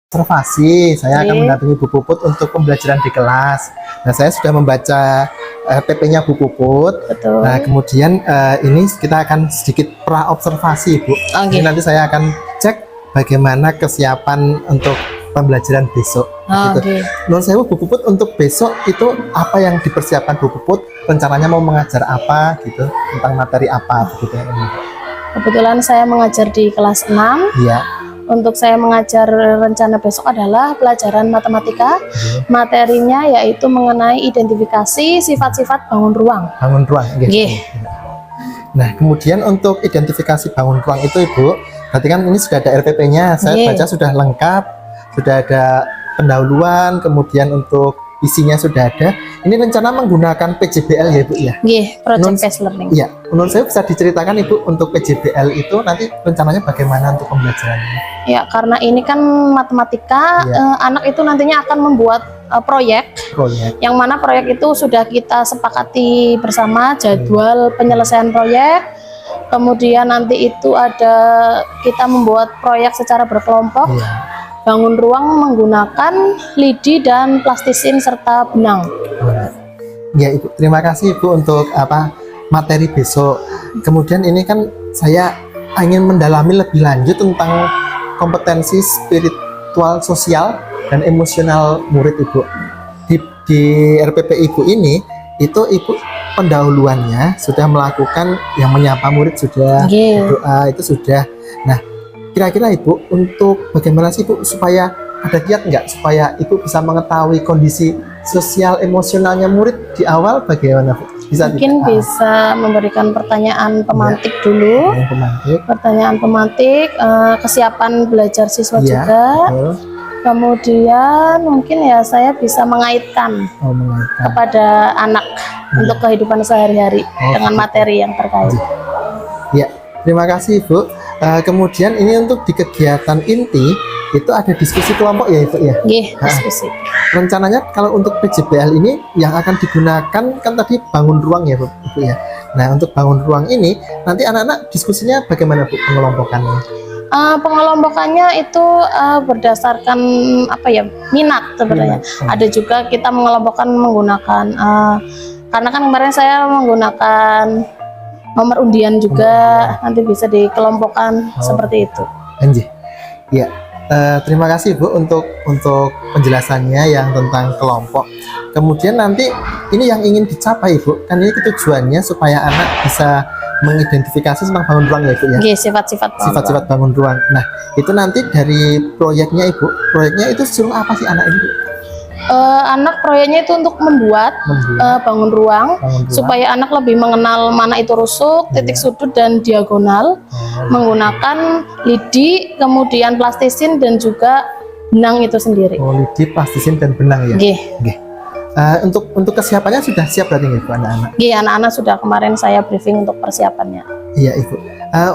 observasi, saya akan mendampingi Bu Puput untuk pembelajaran di kelas. Nah, saya sudah membaca PP-nya Bu Puput. Betul. Nah, kemudian ini kita akan sedikit pra-observasi, Bu. Okay. Nanti saya akan cek bagaimana kesiapan untuk pembelajaran besok. Gitu. Menurut saya Bu Puput untuk besok itu apa yang dipersiapkan Bu Puput? Rencananya mau mengajar apa gitu, tentang materi apa begitu ya. Kebetulan saya mengajar di kelas 6. Iya. Untuk saya mengajar rencana besok adalah pelajaran matematika. Materinya yaitu mengenai identifikasi sifat-sifat bangun ruang. Bangun ruang. Nah, kemudian untuk identifikasi bangun ruang itu Ibu, berarti kan ini sudah ada RPP-nya. Saya baca sudah lengkap, sudah ada pendahuluan, kemudian untuk isinya sudah ada. Ini rencana menggunakan PJBL ya Ibu ya? Project Based Learning. Iya, menurut saya bisa diceritakan Ibu untuk PJBL itu nanti rencananya bagaimana untuk pembelajarannya? Ya, karena ini kan matematika, anak itu nantinya akan membuat proyek, yang mana proyek itu sudah kita sepakati bersama jadwal penyelesaian proyek. Kemudian nanti itu ada kita membuat proyek secara berkelompok. Bangun ruang menggunakan lidi dan plastisin serta benang. Ya Ibu, terima kasih Ibu untuk materi besok. Kemudian ini kan saya ingin mendalami lebih lanjut tentang kompetensi spiritual sosial dan emosional murid Ibu. Di RPP Ibu ini itu Ibu pendahuluannya sudah melakukan yang menyapa murid sudah, doa itu sudah. Nah, kira-kira Ibu untuk bagaimana sih Ibu supaya ada kiat nggak supaya Ibu bisa mengetahui kondisi sosial emosionalnya murid di awal bagaimana Bu? Mungkin bisa memberikan pertanyaan pemantik dulu. Pertanyaan pemantik, kesiapan belajar siswa juga. Kemudian mungkin ya saya bisa mengaitkan kepada anak untuk kehidupan sehari-hari dengan materi yang terkait. Ya, terima kasih Ibu. Kemudian ini untuk di kegiatan inti itu ada diskusi kelompok ya Ibu ya? Diskusi. Rencananya kalau untuk PJBL ini yang akan digunakan kan tadi bangun ruang ya Ibu ya. Nah, untuk bangun ruang ini nanti anak-anak diskusinya bagaimana Bu pengelompokannya? Pengelompokannya itu berdasarkan minat sebenarnya. Ada juga kita mengelompokkan menggunakan karena kan kemarin saya menggunakan nomor undian juga, nanti bisa dikelompokkan seperti itu. Ya, terima kasih Bu untuk penjelasannya yang tentang kelompok. Kemudian nanti ini yang ingin dicapai Bu, kan ini tujuannya supaya anak bisa mengidentifikasi tentang bangun ruang ya Ibu ya? Sifat-sifat bangun ruang. Nah, itu nanti dari proyeknya Ibu, proyeknya itu suruh apa sih anak ini Bu? Anak proyeknya itu untuk membuat bangun ruang supaya anak lebih mengenal mana itu rusuk, titik sudut dan diagonal, menggunakan lidi, kemudian plastisin dan juga benang itu sendiri. Lidi, plastisin dan benang ya? Untuk kesiapannya sudah siap berarti Ibu anak-anak? Anak-anak sudah, kemarin saya briefing untuk persiapannya. Iya Ibu.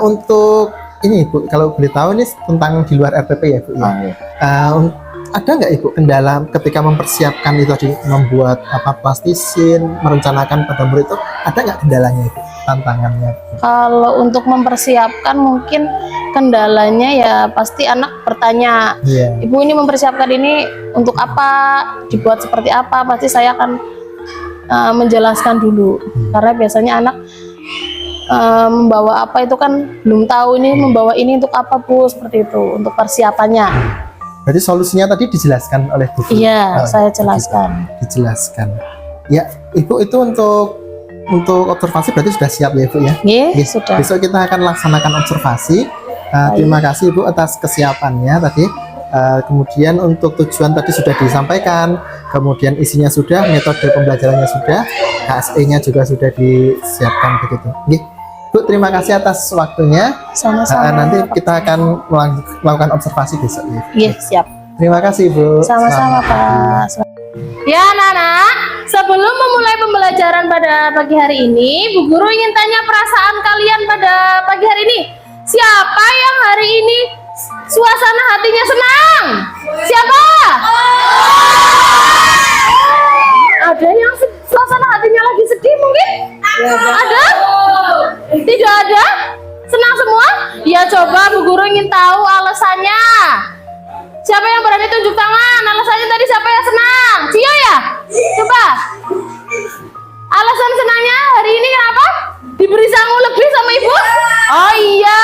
Untuk ini Ibu, kalau boleh tahu ini tentang di luar RPP ya Ibu ya? Ada nggak Ibu kendala ketika mempersiapkan itu tadi, membuat plastisin, merencanakan pada murid itu, ada nggak kendalanya Ibu, tantangannya? Kalau untuk mempersiapkan mungkin kendalanya ya pasti anak bertanya, Ibu ini mempersiapkan ini untuk apa, dibuat seperti apa, pasti saya akan menjelaskan dulu. Karena biasanya anak membawa apa itu kan belum tahu, ini membawa ini untuk apa Bu, seperti itu untuk persiapannya. Berarti solusinya tadi dijelaskan oleh Bu? Iya, saya jelaskan. Dijelaskan. Ya, Ibu itu untuk observasi berarti sudah siap ya Ibu ya? Sudah. Besok kita akan laksanakan observasi. Terima kasih Ibu atas kesiapannya tadi. Kemudian untuk tujuan tadi sudah disampaikan, kemudian isinya sudah, metode pembelajarannya sudah, KSE-nya juga sudah disiapkan begitu. Bu, terima kasih atas waktunya. Sama-sama. Nanti kita akan melakukan observasi besok ya. Siap. Terima kasih Bu. Sama-sama Pak. Ya anak-anak, sebelum memulai pembelajaran pada pagi hari ini, Bu Guru ingin tanya perasaan kalian pada pagi hari ini. Siapa yang hari ini suasana hatinya senang? Siapa? Ada yang suasana hatinya lagi sedih mungkin? Ada? Tidak ada? Senang semua? Ya coba Bu Guru ingin tahu alasannya. Siapa yang berani senang. Alasannya tadi siapa yang senang? Cio ya? Coba. Alasan senangnya hari ini kenapa? Diberi sangu lebih sama ibu? Oh iya,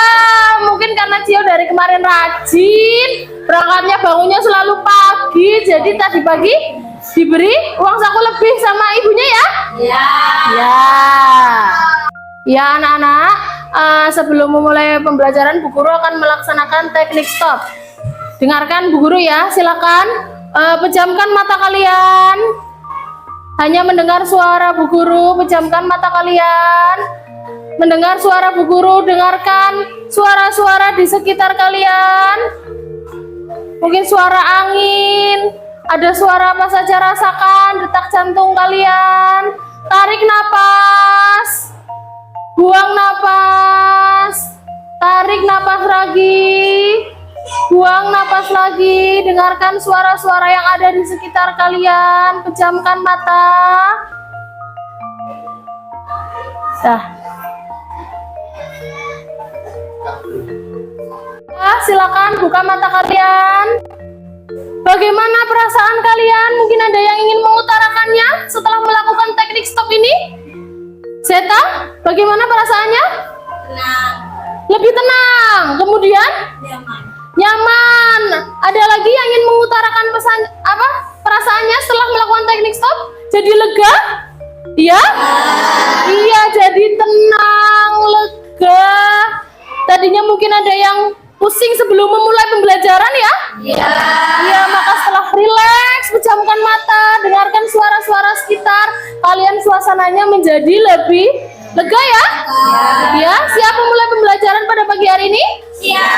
mungkin karena Cio dari kemarin rajin, berangkatnya bangunnya selalu pagi, jadi tadi pagi diberi uang saku lebih sama ibunya ya? Ya. Ya. Ya anak-anak, sebelum memulai pembelajaran Bu Guru akan melaksanakan teknik stop. Dengarkan Bu Guru ya, silakan pejamkan mata kalian. Hanya mendengar suara Bu Guru, pejamkan mata kalian. Mendengar suara Bu Guru, dengarkan suara-suara di sekitar kalian. Mungkin suara angin, ada suara apa saja, rasakan detak jantung kalian. Tarik napas. Buang napas, tarik napas lagi, buang napas lagi, dengarkan suara-suara yang ada di sekitar kalian, pejamkan mata. Dah. Silakan buka mata kalian. Bagaimana perasaan kalian? Mungkin ada yang ingin mengutarakannya setelah melakukan teknik stop ini? Zeta, bagaimana perasaannya? Tenang. Lebih tenang. Kemudian? Nyaman. Nyaman. Ada lagi yang ingin mengutarakan pesan apa? Perasaannya setelah melakukan teknik stop? Jadi lega? Iya? Iya, jadi tenang, lega. Tadinya mungkin ada yang pusing sebelum memulai pembelajaran ya? Iya. Iya, maka setelah rileks, pejamkan mata, dengarkan suara-suara sekitar, kalian suasananya menjadi lebih lega ya? Ya, siap memulai pembelajaran pada pagi hari ini? Siap.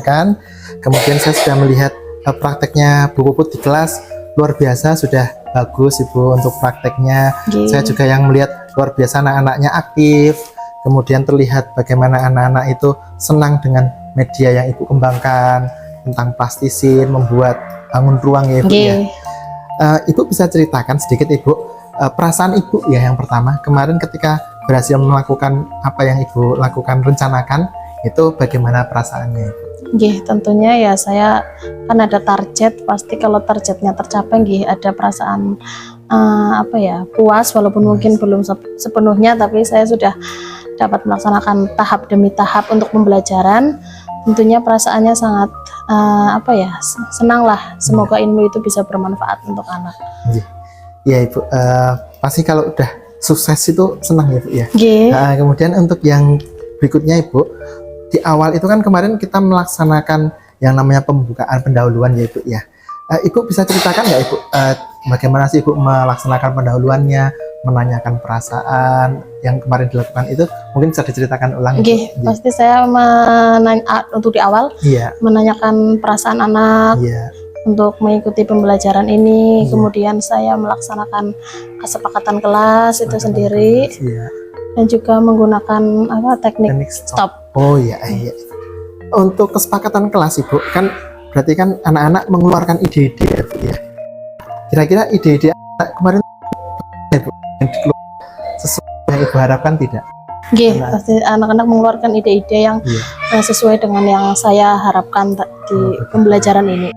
laksanakan. Kemudian saya sudah melihat prakteknya Bu Puput di kelas luar biasa, sudah bagus Ibu untuk prakteknya. Saya juga yang melihat luar biasa anak-anaknya aktif. Kemudian terlihat bagaimana anak-anak itu senang dengan media yang Ibu kembangkan tentang plastisin, membuat bangun ruang ya Ibu ya. Ibu bisa ceritakan sedikit Ibu perasaan Ibu ya yang pertama kemarin ketika berhasil melakukan apa yang Ibu lakukan rencanakan, itu bagaimana perasaannya Ibu? Tentunya ya saya kan ada target, pasti kalau targetnya tercapai ada perasaan puas walaupun mungkin belum sepenuhnya, tapi saya sudah dapat melaksanakan tahap demi tahap untuk pembelajaran. Tentunya perasaannya sangat senang lah, semoga ilmu itu bisa bermanfaat untuk anak. Ya Ibu, pasti kalau udah sukses itu senang ya Ibu ya. Kemudian untuk yang berikutnya Ibu, di awal itu kan kemarin kita melaksanakan yang namanya pembukaan pendahuluan ya Ibu ya. Ibu bisa ceritakan nggak Ibu bagaimana sih Ibu melaksanakan pendahuluannya, menanyakan perasaan yang kemarin dilakukan itu, mungkin bisa diceritakan ulang. Pasti saya untuk di awal menanyakan perasaan anak untuk mengikuti pembelajaran ini. Kemudian saya melaksanakan kesepakatan kelas itu sendiri dan juga menggunakan teknik stop. Oh iya. Untuk kesepakatan kelas Ibu, kan berarti kan anak-anak mengeluarkan ide-ide ya Bu ya. Kira-kira ide-ide anak kemarin Ibu sesuai yang Ibu harapkan tidak? Pasti anak-anak mengeluarkan ide-ide yang sesuai dengan yang saya harapkan di pembelajaran ini.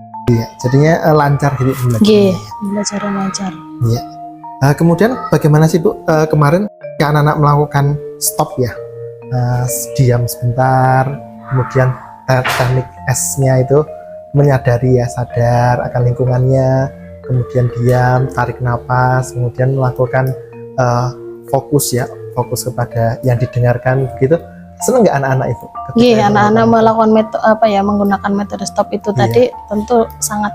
Jadinya lancar gitu pembelajaran. Pembelajaran lancar. Kemudian bagaimana sih Bu kemarin anak-anak melakukan stop ya? Diam sebentar, kemudian teknik S-nya itu menyadari ya, sadar akan lingkungannya, kemudian diam, tarik napas, kemudian melakukan fokus kepada yang didengarkan begitu. Seneng nggak anak-anak itu? Anak-anak melakukan menggunakan metode stop itu tadi tentu sangat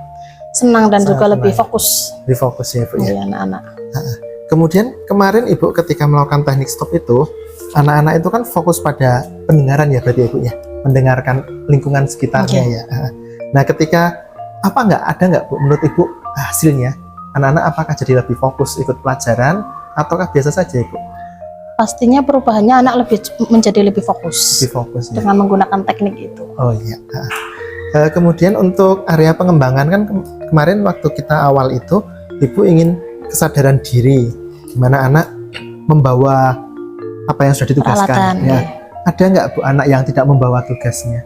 senang dan juga lebih fokus. Lebih fokus ya Bu ya. Anak-anak. Kemudian kemarin Ibu ketika melakukan teknik stop itu, anak-anak itu kan fokus pada pendengaran ya berarti Ibu ya, mendengarkan lingkungan sekitarnya ya. Nah ketika ada nggak Bu menurut Ibu hasilnya, anak-anak apakah jadi lebih fokus ikut pelajaran ataukah biasa saja Ibu? Pastinya perubahannya anak menjadi lebih fokus dengan menggunakan teknik itu. Oh iya. Kemudian untuk area pengembangan kan kemarin waktu kita awal itu Ibu ingin kesadaran diri, gimana anak membawa apa yang sudah ditugaskan. Ada nggak Bu anak yang tidak membawa tugasnya?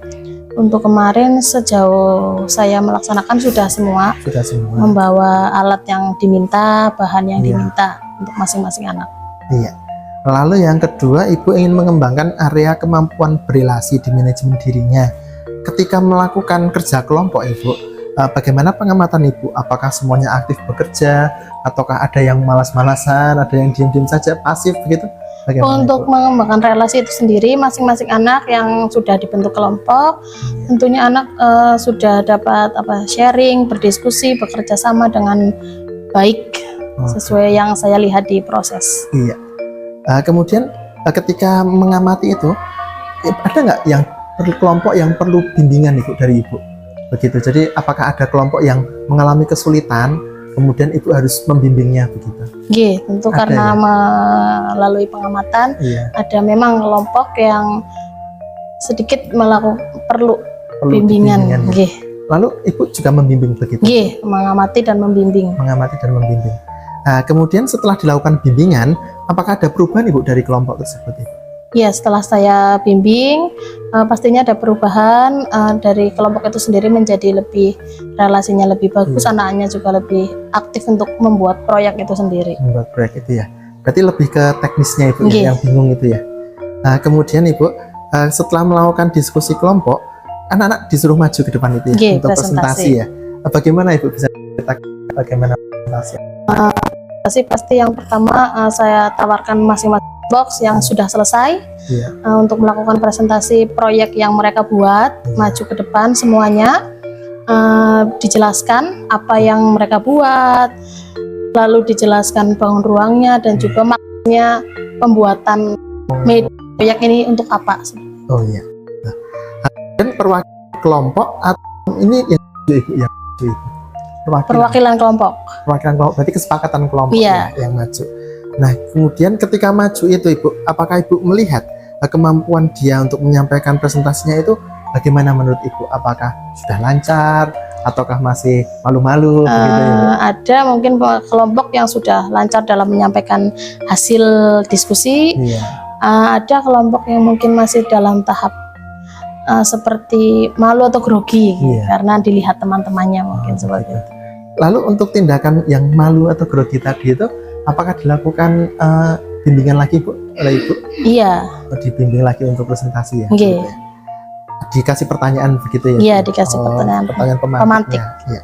Untuk kemarin sejauh saya melaksanakan sudah semua membawa alat yang diminta, bahan yang diminta untuk masing-masing anak. Lalu yang kedua, Ibu ingin mengembangkan area kemampuan berelasi di manajemen dirinya. Ketika melakukan kerja kelompok Ibu, bagaimana pengamatan Ibu? Apakah semuanya aktif bekerja, ataukah ada yang malas-malasan, ada yang diam-diam saja, pasif begitu? Bagaimana untuk mengembangkan relasi itu sendiri, masing-masing anak yang sudah dibentuk kelompok, tentunya anak sudah dapat sharing, berdiskusi, bekerja sama dengan baik sesuai yang saya lihat di proses. Kemudian ketika mengamati itu, ada nggak yang kelompok yang perlu bimbingan Ibu dari Ibu? Begitu. Jadi apakah ada kelompok yang mengalami kesulitan, kemudian Ibu harus membimbingnya begitu? Tentu ada, karena melalui pengamatan ada memang kelompok yang sedikit perlu bimbingan. Lalu Ibu juga membimbing begitu? Mengamati dan membimbing. Nah, kemudian setelah dilakukan bimbingan, apakah ada perubahan Ibu dari kelompok tersebut Ibu? Setelah saya bimbing, pastinya ada perubahan dari kelompok itu sendiri menjadi relasinya lebih bagus, anaknya juga lebih aktif untuk membuat proyek itu sendiri. Membuat proyek itu ya, berarti lebih ke teknisnya Ibu yang bingung itu ya. Nah, kemudian Ibu setelah melakukan diskusi kelompok, anak-anak disuruh maju ke depan itu ya, untuk presentasi ya. Bagaimana Ibu bisa ceritakan bagaimana presentasi? Pasti yang pertama saya tawarkan masing-masing box yang sudah selesai untuk melakukan presentasi proyek yang mereka buat, maju ke depan semuanya, dijelaskan apa yang mereka buat, lalu dijelaskan bangun ruangnya dan juga maknanya pembuatan proyek ini untuk apa. Dan perwakilan kelompok atau ini yang ibu yang maju, ibu? Perwakilan kelompok. Perwakilan kelompok berarti kesepakatan kelompok Iya. ya, yang maju. Nah, kemudian ketika maju itu ibu, apakah ibu melihat kemampuan dia untuk menyampaikan presentasinya itu bagaimana menurut ibu? Apakah sudah lancar ataukah masih malu-malu begitu ya, Bu? Ada mungkin kelompok yang sudah lancar dalam menyampaikan hasil diskusi. Iya. Ada kelompok yang mungkin masih dalam tahap seperti malu atau grogi karena dilihat teman-temannya mungkin seperti gitu. itu. Lalu untuk tindakan yang malu atau grogi tadi itu apakah dilakukan bimbingan lagi Bu oleh Ibu? Iya. Dibimbing lagi untuk presentasi ya? Oke. Gitu ya? Dikasih pertanyaan begitu ya? Iya, dikasih pertanyaan pemantik. Ya.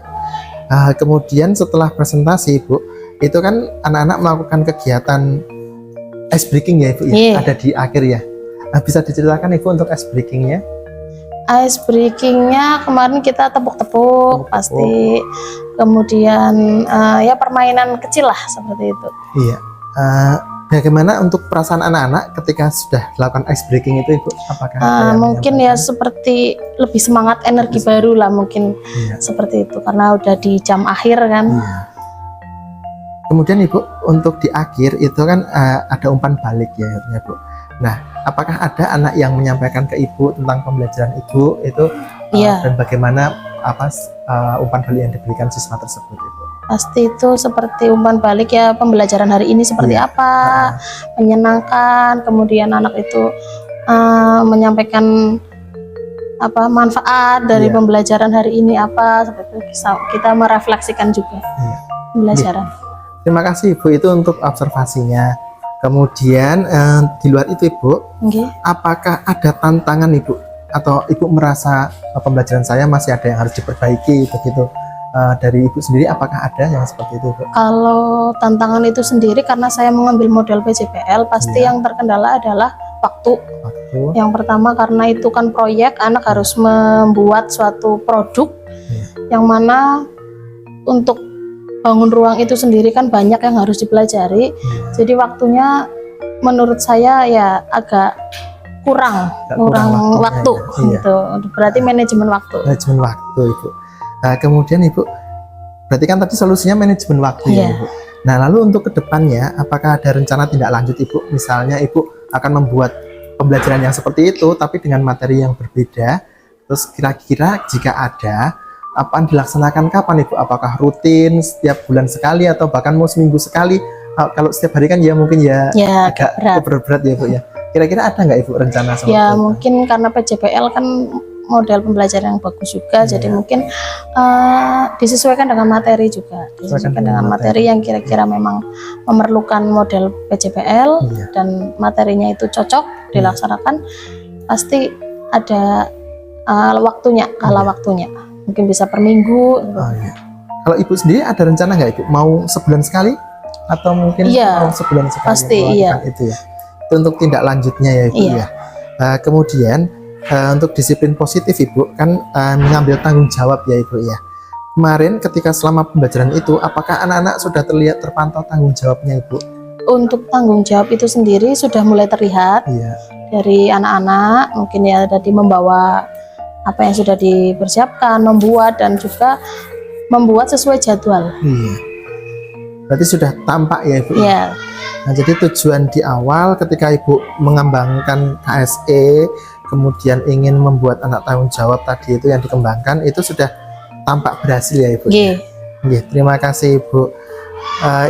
Kemudian setelah presentasi Ibu, itu kan anak-anak melakukan kegiatan ice breaking ya Ibu ya? Ada di akhir ya? Bisa diceritakan Ibu untuk ice breakingnya? Ice breakingnya kemarin kita tepuk-tepuk pasti, kemudian ya permainan kecil lah seperti itu. Iya. Bagaimana untuk perasaan anak-anak ketika sudah dilakukan ice breaking itu Ibu? Apakah mungkin ya seperti lebih semangat, energi baru lah mungkin seperti itu karena udah di jam akhir kan. Iya. Kemudian Ibu untuk di akhir itu kan ada umpan balik ya Bu. Nah, apakah ada anak yang menyampaikan ke Ibu tentang pembelajaran Ibu itu dan bagaimana umpan balik yang diberikan siswa tersebut Ibu? Pasti itu seperti umpan balik ya, pembelajaran hari ini seperti apa, menyenangkan, kemudian anak itu menyampaikan manfaat dari pembelajaran hari ini apa, seperti itu. Kita merefleksikan juga pembelajaran. Terima kasih Ibu itu untuk observasinya. Kemudian di luar itu Ibu, apakah ada tantangan Ibu atau Ibu merasa pembelajaran saya masih ada yang harus diperbaiki begitu? Dari Ibu sendiri apakah ada yang seperti itu Bu? Kalau tantangan itu sendiri karena saya mengambil model PJPL pasti yang terkendala adalah waktu. Yang pertama karena itu kan proyek, anak harus membuat suatu produk yang mana untuk bangun ruang itu sendiri kan banyak yang harus dipelajari. Jadi waktunya menurut saya ya agak kurang waktu gitu. Berarti manajemen waktu. Manajemen waktu Ibu. Nah, kemudian Ibu, berarti kan tadi solusinya manajemen waktu ya Ibu. Nah, lalu untuk kedepannya, apakah ada rencana tindak lanjut Ibu? Misalnya Ibu akan membuat pembelajaran yang seperti itu, tapi dengan materi yang berbeda. Terus kira-kira jika ada, apa dilaksanakan kapan Ibu? Apakah rutin setiap bulan sekali atau bahkan mau seminggu sekali? Kalau setiap hari kan ya mungkin ya agak berat ya Bu ya. Kira-kira ada nggak Ibu rencana seperti itu? Ya mungkin karena PJPL kan model pembelajaran yang bagus juga, jadi mungkin disesuaikan dengan materi juga, disesuaikan dengan materi yang kira-kira memang memerlukan model PJPL dan materinya itu cocok dilaksanakan, pasti ada waktunya, waktunya, mungkin bisa per minggu. Kalau Ibu sendiri ada rencana nggak Ibu mau sebulan sekali atau mungkin mau sebulan sekali? Pasti itu ya. Itu untuk tindak lanjutnya ya Ibu ya. Kemudian untuk disiplin positif Ibu kan mengambil tanggung jawab ya Ibu ya. Kemarin ketika selama pembelajaran itu apakah anak-anak sudah terlihat terpantau tanggung jawabnya Ibu? Untuk tanggung jawab itu sendiri sudah mulai terlihat dari anak-anak, mungkin ya tadi membawa apa yang sudah dipersiapkan, membuat dan juga membuat sesuai jadwal. Berarti sudah tampak ya Ibu? Nah, jadi tujuan di awal ketika Ibu mengembangkan KSE, kemudian ingin membuat anak tanggung jawab tadi itu yang dikembangkan, itu sudah tampak berhasil ya Ibu? Terima kasih Ibu.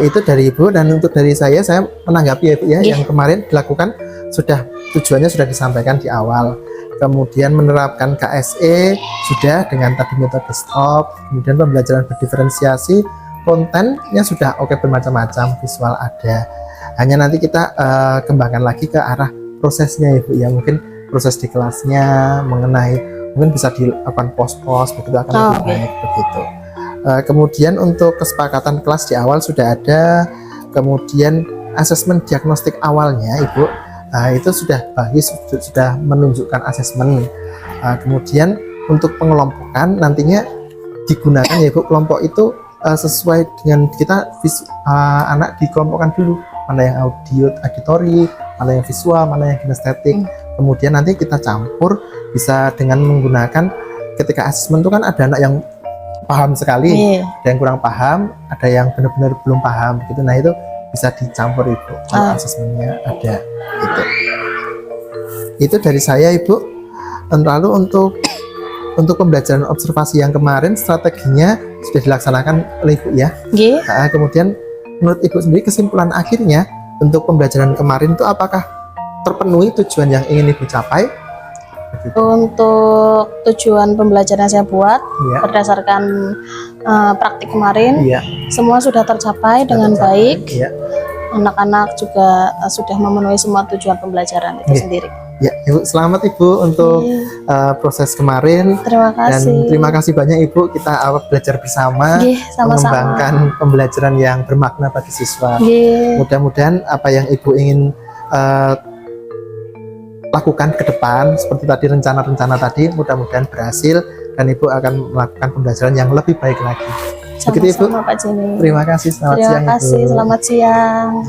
Itu dari Ibu, dan untuk dari saya menanggapi ya Ibu ya, yang kemarin dilakukan tujuannya sudah disampaikan di awal. Kemudian menerapkan KSE sudah dengan tadi metode STOP, kemudian pembelajaran berdiferensiasi, kontennya sudah bermacam-macam, visual ada. Hanya nanti kita kembangkan lagi ke arah prosesnya Ibu ya, mungkin proses di kelasnya mengenai mungkin bisa dilakukan pos-pos begitu akan lebih baik begitu. Kemudian untuk kesepakatan kelas di awal sudah ada, kemudian asesmen diagnostik awalnya Ibu itu sudah bagus, sudah menunjukkan asesmen. Kemudian untuk pengelompokan nantinya digunakan ya Ibu, kelompok itu sesuai dengan kita anak dikelompokkan dulu, mana yang auditori, mana yang visual, mana yang kinestetik. Kemudian nanti kita campur bisa dengan menggunakan ketika asesmen itu kan ada anak yang paham sekali, Iya. ada yang kurang paham, ada yang benar-benar belum paham gitu. Nah itu bisa dicampur Ibu kalau asesmennya ada gitu. Itu dari saya Ibu. Lalu untuk pembelajaran observasi yang kemarin strateginya sudah dilaksanakan oleh Ibu ya. Nggih. Nah, kemudian menurut Ibu sendiri kesimpulan akhirnya untuk pembelajaran kemarin itu apakah terpenuhi tujuan yang ingin Ibu capai? Untuk tujuan pembelajaran yang saya buat Iya. berdasarkan praktik kemarin, Iya. semua sudah tercapai dengan baik. Iya. Anak-anak juga sudah memenuhi semua tujuan pembelajaran itu Iya. sendiri. Ya, Ibu selamat Ibu untuk Iya. proses kemarin. Terima Dan kasih. terima kasih banyak Ibu, kita belajar bersama, Nggih, sama-sama. mengembangkan pembelajaran yang bermakna bagi siswa. Nggih. Mudah-mudahan apa yang Ibu ingin lakukan ke depan seperti tadi rencana-rencana tadi mudah-mudahan berhasil dan Ibu akan melakukan pembelajaran yang lebih baik lagi. Begitu Ibu. Sama-sama Pak Jeni. Terima kasih, selamat Terima siang kasih, Ibu. selamat siang.